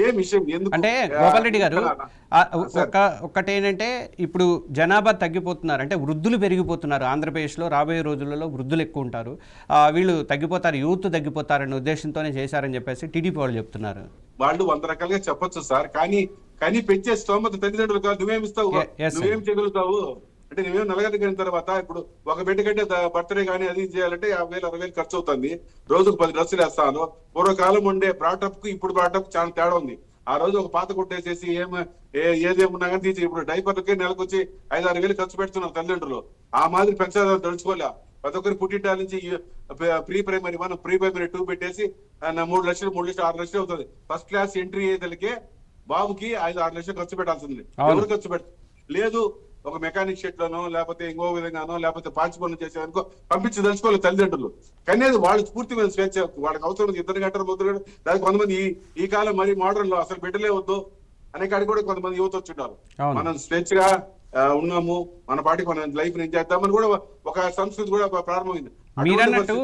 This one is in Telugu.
ఏ విషయం ఎందుకు అంటే గోపాల్ రెడ్డి గారు ఒక్కటేంటంటే ఇప్పుడు జనాభా తగ్గిపోతున్నారు, అంటే వృద్ధులు పెరిగిపోతున్నారు ఆంధ్రప్రదేశ్లో. రాబోయే రోజులలో వృద్ధులు ఎక్కువ ఉంటారు, వీళ్ళు తగ్గిపోతారు, యూత్ తగ్గిపోతారనే ఉద్దేశంతోనే చేశారని చెప్పేసి టీడీపీ వాళ్ళు చెప్తున్నారు. వాళ్ళు 100 రకాలుగా చెప్పొచ్చు సార్, కానీ పెంచే స్తోమత తల్లిదండ్రులు కాదు. నువ్వేమిస్తావు, నువ్వేం చేయగలుగుతావు అంటే నువ్వేం నలగలిగిన తర్వాత ఇప్పుడు ఒక బిడ్డ కంటే బర్త్డే కానీ అది చేయాలంటే 50,000 60,000 ఖర్చు అవుతుంది. రోజుకు 10 డ్రెస్సులు వేస్తాను. పూర్వకాలం ఉండే బ్రాటప్ కు ఇప్పుడు బ్రాటప్ చాలా తేడా ఉంది. ఆ రోజు ఒక పాత కొట్టేసేసి ఏదేమున్నా కానీ తీసి ఇప్పుడు డైపర్లకే నెలకు వచ్చి 5-6 వేలు ఖర్చు పెడుతున్నారు తల్లిదండ్రులు. ఆ మాదిరి పెంచాలని తెలుసుకోలే. ప్రతి ఒక్కరి పుట్టింటాల నుంచి ప్రీ ప్రైమరీ 1 ప్రీ ప్రైమరీ 2 పెట్టేసి 3 లక్షలు 6 లక్షలు అవుతుంది. ఫస్ట్ క్లాస్ ఎంట్రీ అయ్యేదలకే బాబుకి 5-6 లక్షలు ఖర్చు పెట్టాల్సింది. ఎవరు ఖర్చు లేదు. ఒక మెకానిక్ షెడ్ లోనో లేకపోతే ఇంకో విధంగానో లేకపోతే పాచి పనులు చేసేదానికో పంపించి తెలుసుకోవాలి తల్లిదండ్రులు. కానీ అది వాళ్ళు స్ఫూర్తి మీద స్వేచ్ఛ. వాళ్ళకి అవసరం 2 గంటలు 3 గంటలు. దానికి కొంతమంది ఈ కాలం మరి మోడర్న్ లో అసలు బిడ్డలే వద్దు అనే కాడికి కూడా కొంతమంది యువత వచ్చుంటారు. మనం స్వేచ్ఛగా ఉన్నాము, మన పాటికి మన లైఫ్ ఎంజాయ్ చేద్దామని కూడా ఒక సంస్కృతి కూడా ప్రారంభమైంది. మీరన్నట్టు